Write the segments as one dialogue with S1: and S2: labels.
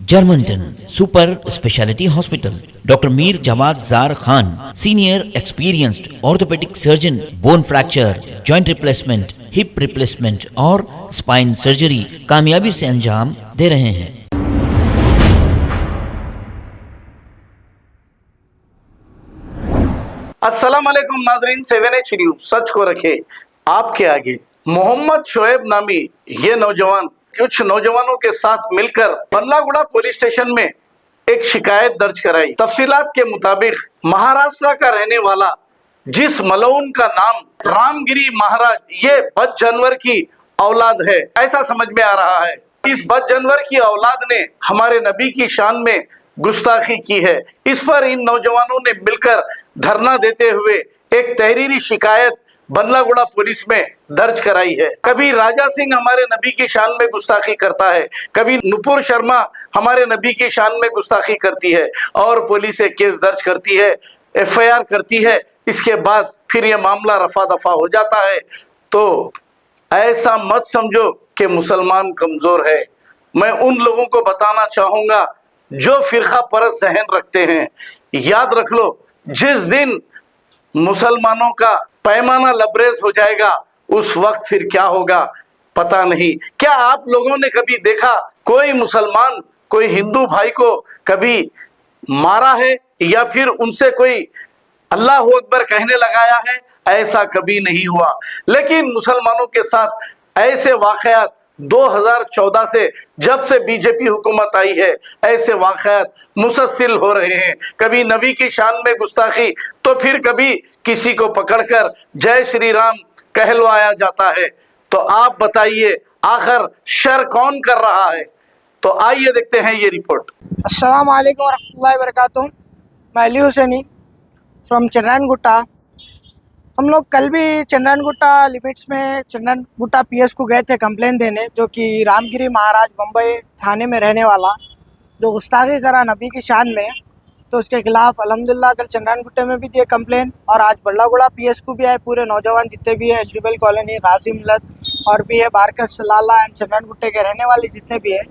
S1: Germanton super speciality hospital, doctor Mir Jawad Zar Khan, senior experienced orthopaedic surgeon, bone fracture, joint replacement, hip replacement और spine surgery कामयाबी से अंजाम दे रहे हैं।
S2: अस्सलाम वालेकुम नाजरीन, 7H न्यूज सच को रखे आपके आगे। मोहम्मद शोएब नामी ये नौजवान कुछ नौजवानों के साथ मिलकर बल्लागुड़ा पुलिस स्टेशन में एक शिकायत दर्ज कराई। तफसीलात के मुताबिक महाराष्ट्र का रहने वाला जिस मलऊन का नाम रामगिरी महाराज, ये बद जानवर की औलाद है ऐसा समझ में आ रहा है। इस बद जानवर की औलाद ने हमारे नबी की शान में गुस्ताखी की है। इस पर इन नौजवानों ने मिलकर धरना देते हुए एक तहरीरी शिकायत बल्लागुड़ा पुलिस में दर्ज कराई है। कभी राजा सिंह हमारे नबी की शान में गुस्ताखी करता है, कभी नुपुर शर्मा हमारे नबी की शान में गुस्ताखी करती है और पुलिस एक केस दर्ज करती है, FIR करती है। इसके बाद फिर यह मामला रफा दफा हो जाता है। तो ऐसा मत समझो कि मुसलमान कमजोर है। मैं उन लोगों को बताना चाहूंगा जो फिरका परस्त जहन रखते हैं, याद रख लो, जिस दिन मुसलमानों का पैमाना लबरेज हो जाएगा उस वक्त फिर क्या होगा पता नहीं। क्या आप लोगों ने कभी देखा कोई मुसलमान कोई हिंदू भाई को कभी मारा है या फिर उनसे कोई अल्लाह अकबर कहने लगाया है? ऐसा कभी नहीं हुआ। लेकिन मुसलमानों के साथ ऐसे वाकयात 2014 से जब से बीजेपी हुकूमत आई है ऐसे वाकयात मुसलसिल हो रहे हैं। कभी नबी की शान में गुस्ताखी तो फिर कभी किसी को पकड़कर जय श्री राम कहलवाया जाता है। तो आप बताइए आखिर शर कौन कर रहा है? तो आइए देखते हैं ये रिपोर्ट।
S3: अस्सलाम वालेकुम रहमतुल्लाहि वबरकातुहू। मैं अली हुसैनी फ्रॉम चंद्रानगुट्टा। हम लोग कल भी चंद्रानगुट्टा लिमिट्स में चंद्रानगुट्टा PS को गए थे कंप्लेन देने, जो कि रामगिरी महाराज बम्बई थाने में रहने वाला जो गुस्ताखी करा नबी की शान में, तो उसके खिलाफ अल्हम्दुलिल्लाह कल चंद्रानगुट्टे में भी दिए कंप्लेन और आज बल्लागुड़ा PS को भी आए। पूरे नौजवान जितने भी है, एलिजिबल कॉलोनी, गाजी मिलत और भी है बारकस सलाला एंड चंद्रानगुट्टे के रहने वाले जितने भी है।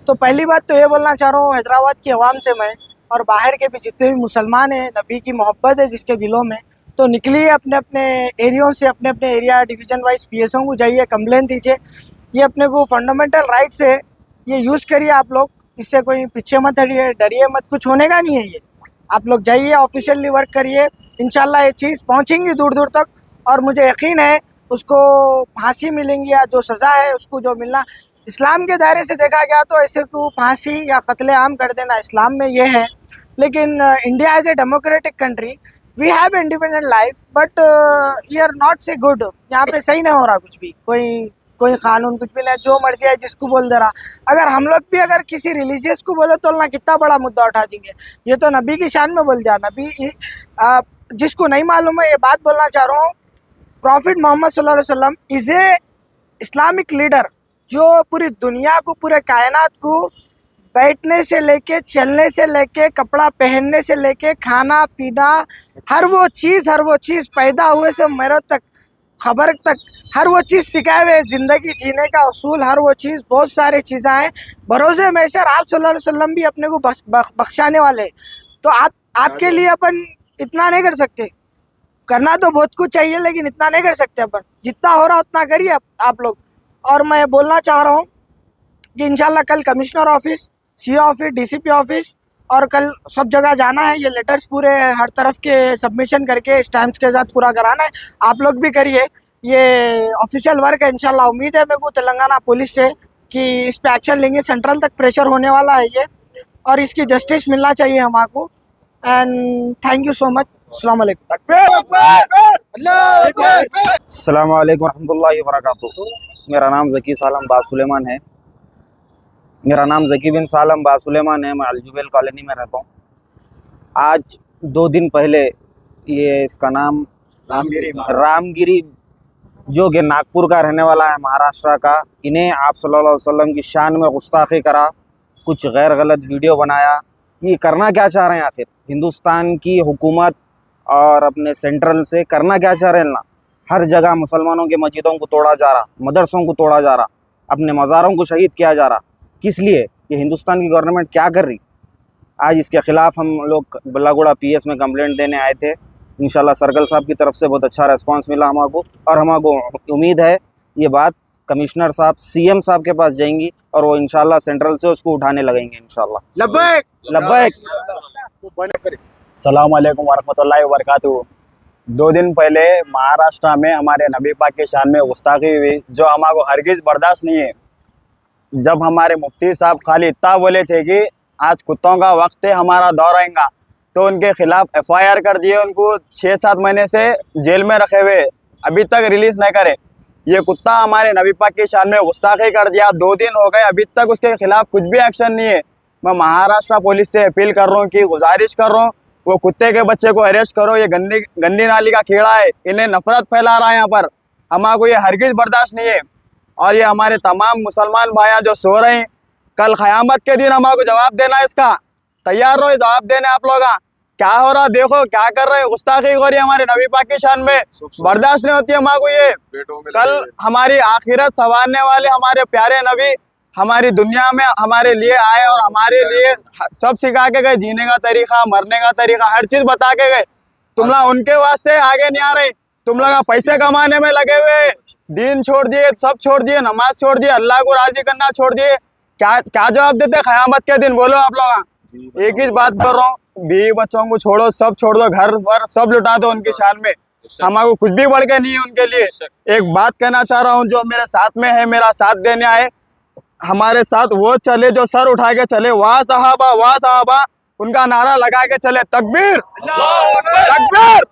S3: तो पहली बात तो ये बोलना चाह रहा हूँ हैदराबाद की आवाम से मैं, और बाहर के भी जितने भी मुसलमान हैं, नबी की मोहब्बत है जिसके दिलों में, तो निकलिए अपने अपने एरियो से, अपने अपने एरिया डिवीज़न वाइज PSओं को जाइए, कंप्लेन दीजिए। ये अपने को फंडामेंटल राइट्स है, ये यूज़ करिए आप लोग। इससे कोई पीछे मत हटिए, डरिए मत, कुछ होने का नहीं है। ये आप लोग जाइए, ऑफिशियली वर्क करिए, इंशाल्लाह ये चीज़ पहुंचेंगी दूर दूर तक। और मुझे यकीन है उसको फांसी मिलेंगी या जो सज़ा है उसको जो मिलना, इस्लाम के दायरे से देखा गया तो ऐसे को फांसी या कत्ले आम कर देना इस्लाम में ये है। लेकिन India as a democratic country, we have independent life, but we are not so good. यहाँ पे सही नहीं हो रहा कुछ भी, कोई कानून कुछ भी नहीं, जो मर्जी है जिसको बोल दे रहा। अगर हम लोग भी अगर किसी रिलीजियस को बोले तो ना कितना बड़ा मुद्दा उठा देंगे। ये तो नबी की शान में बोल दिया। नबी जिसको नहीं मालूम है, ये बात बोलना चाह रहा हूँ, प्रॉफिट मोहम्मद सल्लल्लाहु अलैहि वसल्लम इज ए इस्लामिक लीडर जो पूरी दुनिया को, पूरे कायनात को बैठने से लेके, चलने से लेके, कपड़ा पहनने से लेके, खाना पीना, हर वो चीज़ पैदा हुए से मरे तक, खबर तक, हर वो चीज़ सिखाए हुए, ज़िंदगी जीने का उसूल, हर वो चीज़, बहुत सारी चीज़ें हैं। भरोसे में सर आप सल्लल्लाहु अलैहि वसल्लम भी अपने को बख्शाने वाले। तो आपके लिए अपन इतना नहीं कर सकते। करना तो बहुत कुछ चाहिए लेकिन इतना नहीं कर सकते अपन। जितना हो रहा उतना करिए आप लोग। और मैं बोलना चाह रहा हूँ कि इंशाल्लाह कल commissioner office, CO office, DCP office और कल सब जगह जाना है। ये लेटर्स पूरे हर तरफ के सबमिशन करके स्टैम्प्स के साथ पूरा कराना है। आप लोग भी करिए, ये ऑफिशियल वर्क है। इंशाल्लाह उम्मीद है मेरे को तेलंगाना पुलिस से कि इस पे एक्शन लेंगे। सेंट्रल तक प्रेशर होने वाला है ये, और इसकी जस्टिस मिलना चाहिए हमको। And thank you so much. अस्सलाम वालेकुम।
S4: अस्सलाम वालेकुम रहमतुल्लाहि वबरकातुहू। मेरा नाम ज़की सालम बासुलेमान है। मैं अलजुबेल कॉलोनी में रहता हूँ। आज 2 दिन पहले ये इसका नाम रामगिरी जो कि नागपुर का रहने वाला है, महाराष्ट्र का, इन्हें आप सल्लल्लाहु अलैहि वसल्लम की शान में गुस्ताखी करा, कुछ गैर गलत वीडियो बनाया। ये करना क्या चाह रहे हैं आखिर? हिंदुस्तान की हुकूमत और अपने सेंट्रल से करना क्या चाह रहे हैं ना? हर जगह मुसलमानों के मस्जिदों को तोड़ा जा रहा, मदरसों को तोड़ा जा रहा, अपने मज़ारों को शहीद किया जा रहा। किस लिए? ये हिंदुस्तान की गवर्नमेंट क्या कर रही। आज इसके खिलाफ हम लोग बल्लागुड़ा पीएस में कंप्लेंट देने आए थे। इंशाल्लाह सर्कल साहब की तरफ से बहुत अच्छा रिस्पांस मिला हमको, और हमको उम्मीद है ये बात कमिश्नर साहब सीएम साहब के पास जाएंगी और वो इंशाल्लाह सेंट्रल से उसको उठाने लगेंगे इंशाल्लाह।
S3: लब्बैक
S4: लब्बैक।
S5: सलाम अलैकुम वरहमतुल्लाहि वबरकातुहू। 2 दिन पहले महाराष्ट्र में हमारे नबी पाक की शान में गुस्ताखी हुई, जो हमको हरगिज़ बर्दाश्त नहीं है। जब हमारे मुफ्ती साहब खाली इतना बोले थे कि आज कुत्तों का वक्त है, हमारा दौर आएगा, तो उनके खिलाफ FIR कर दिए। उनको 6-7 महीने से जेल में रखे हुए, अभी तक रिलीज़ नहीं करे। ये कुत्ता हमारे नबी पाक की शान में गुस्ताखी कर दिया, 2 दिन हो गए, अभी तक उसके खिलाफ कुछ भी एक्शन नहीं है। मैं महाराष्ट्र पुलिस से अपील कर रहा हूँ कि गुजारिश कर रहा हूँ, वो कुत्ते के बच्चे को अरेस्ट करो। ये गंदी नाली का कीड़ा है, इन्हें नफरत फैला रहा है यहाँ पर। हमको ये हरगिज़ बर्दाश्त नहीं है। और ये हमारे तमाम मुसलमान भाइयाँ जो सो रहे हैं, कल क़यामत के दिन हमको जवाब देना, इसका तैयार रहो जवाब देने आप लोग। क्या हो रहा देखो, क्या कर रहे हैं, गुस्ताखी हो रही है हमारे नबी पाक की शान में, बर्दाश्त नहीं होती हमको ये। कल हमारी आखिरत संवारने वाले हमारे प्यारे नबी हमारी दुनिया में हमारे लिए आए और हमारे लिए सब सिखा के गए, जीने का तरीका, मरने का तरीका, हर चीज बता के गए। तुम लोग उनके वास्ते आगे नहीं आ रहे, तुम लोग पैसे कमाने में लगे हुए, दीन छोड़ दिए, सब छोड़ दिए, नमाज छोड़ दिए, अल्लाह को राजी करना छोड़ दिए। क्या जवाब देते क़यामत के दिन, बोलो आप लोग। एक ही बात कर रहा हूँ, बीवी बच्चों को छोड़ो, सब छोड़ दो, घर पर सब लुटा दो उनकी शान में। हमारे कुछ भी बढ़ के नहीं है उनके लिए। एक बात कहना चाह रहा हूँ, जो मेरे साथ में है, मेरा साथ देने आए, हमारे साथ वो चले जो सर उठा के चले, वाह साहबा वाह साहबा, उनका नारा लगा के चले, तकबीर तकबीर।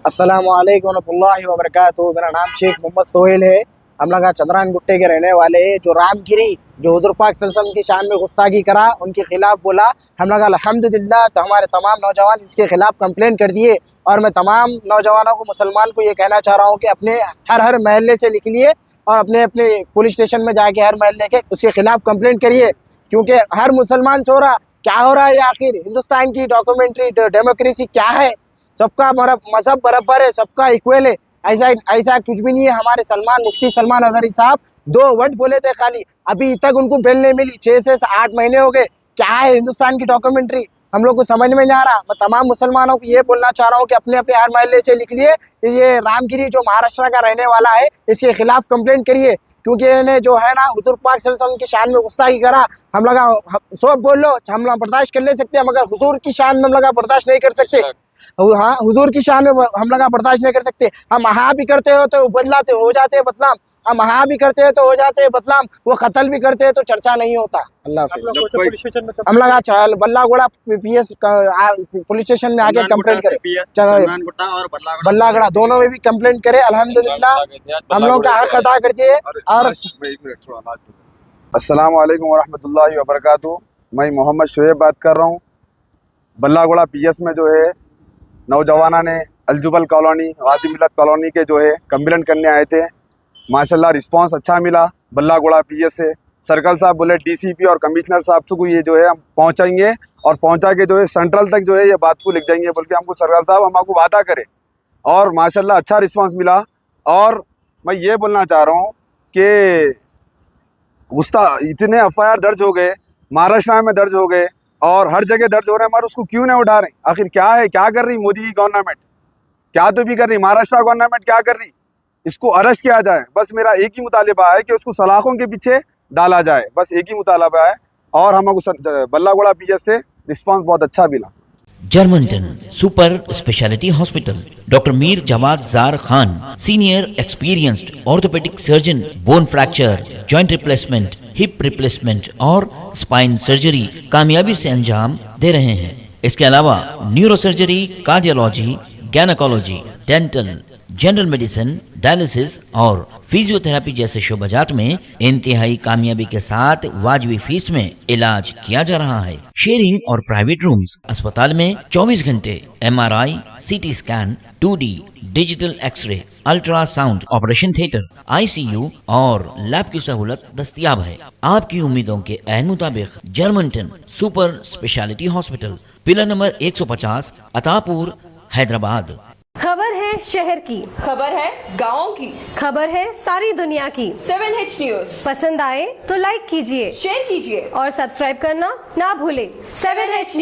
S3: अस्सलाम वालेकुम वरहमतुल्लाहि वबरकातुहू। मेरा नाम शेख मोहम्मद सोहेल है। हम लोग चंद्रान गुट्टे के रहने वाले हैं। जो रामगिरी जो हुज़ूर पाक सल्लल्लाहु अलैहि वसल्लम की शान में गुस्ताखी करा, उनके खिलाफ बोला, हम लोग अल्हम्दुलिल्लाह तो हमारे तमाम नौजवान इसके खिलाफ कंप्लेंट कर दिए। और मैं तमाम नौजवानों को, मुसलमान को ये कहना चाह रहा हूँ कि अपने हर महल्ले से लिख लिए और अपने पुलिस स्टेशन में जाके हर महल्ले के उसके खिलाफ कंप्लेंट करिए, क्योंकि हर मुसलमान सो रहा। क्या हो रहा है आखिर? हिंदुस्तान की डॉक्यूमेंट्री डेमोक्रेसी क्या है? सबका मजहब बराबर है, सबका इक्वल है, ऐसा कुछ भी नहीं है। हमारे मुफ्ती सलमान अजहरी साहब 2 वर्ड बोले थे खाली, अभी तक उनको बेल नहीं मिली। 6 से 8 महीने हो गए। क्या है हिंदुस्तान की डॉक्यूमेंट्री? हम लोग को समझ में नहीं आ रहा। मैं तमाम मुसलमानों को ये बोलना चाह रहा हूँ कि अपने अपने हर महल्ले से लिख लिए, ये रामगिरी जो महाराष्ट्र का रहने वाला है, इसके खिलाफ कंप्लेंट करिए, क्योंकि इन्हें जो है ना हुज़ूर पाक सल्लल्लाहु अलैहि वसल्लम की शान में गुस्ताखी करा। हम लोग सब बोल लो, हम लोग बर्दाश्त कर ले सकते हैं, मगर हुजूर की शान में हम लोग बर्दाश्त नहीं कर सकते। हाँ, हुजूर की शान में हम लोग बर्दाश्त नहीं कर सकते। हम हाँ भी करते हो तो बदलाते हो जाते हैं बदलाम, हम हाँ भी करते हैं तो हो जाते हैं बदलाम, वो कत्ल भी करते हैं तो चर्चा नहीं होता। अल्लाह हाफिज़। हम लोग चल बल्लागुड़ा पीएस पुलिस स्टेशन में आके कंप्लेंट करें, बल्लागुड़ा दोनों में भी कंप्लेंट करे। अल्हम्दुलिल्लाह हम लोग का हक अदा कर दिए। और
S6: अस्सलाम वालेकुम वरहमतुल्लाहि वबरकातुहू। मैं मोहम्मद शुएब बात कर रहा हूँ। बल्लागुड़ा पीएस में जो है नौजवाना ने अलजुबल कॉलोनी, गाजी मिलत कॉलोनी के जो है कंप्लेंट करने आए थे। माशाल्लाह रिस्पांस अच्छा मिला बल्लागुड़ा पीएस से। सर्कल साहब बोले डीसीपी और कमिश्नर साहब को ये जो है हम पहुंचाएंगे और पहुंचा के जो है सेंट्रल तक जो है ये बात को लिख जाएंगे, बोल के हमको सर्कल साहब हमको वादा करे। और माशाल्लाह अच्छा रिस्पांस मिला। और मैं ये बोलना चाह रहा हूँ कि इतने FIR दर्ज हो गए, महाराष्ट्र में दर्ज हो गए और हर जगह दर्ज हो रहे हैं, मगर उसको क्यों नहीं उठा रहे? आखिर क्या है, क्या कर रही मोदी की गवर्नमेंट? क्या तो भी कर रही, महाराष्ट्र गवर्नमेंट क्या कर रही? इसको अरेस्ट किया जाए, बस मेरा एक ही मुतालिबा है कि उसको सलाखों के पीछे डाला जाए, बस एक ही मुतालिबा है। और हमको बल्लागुड़ा पीएस से रिस्पांस बहुत अच्छा मिला।
S1: जर्मनटन super speciality hospital, doctor Mir Jamat Zar Khan, senior experienced orthopaedic surgeon, bone fracture, joint replacement, hip replacement और स्पाइन सर्जरी कामयाबी से अंजाम दे रहे हैं। इसके अलावा neuro surgery, cardiology, gynaecology, dental, general medicine, dialysis और फिजियोथेरेपी जैसे शोबाजात में इंतहाई कामयाबी के साथ वाजिबी फीस में इलाज किया जा रहा है। शेयरिंग और प्राइवेट रूम्स, अस्पताल में 24 घंटे MRI, CT scan, 2D digital X-ray, ultrasound, operation theatre, ICU और लैब की सहूलत दस्तयाब है। आपकी उम्मीदों के ऐन मुताबिक Germanton super speciality hospital, pillar number 150, Attapur, Hyderabad.
S7: खबर है है शहर की,
S8: खबर है गाँव की,
S7: खबर है सारी दुनिया की।
S8: 7H न्यूज
S7: पसंद आए तो लाइक कीजिए,
S8: शेयर कीजिए
S7: और सब्सक्राइब करना ना भूले।
S8: 7H news.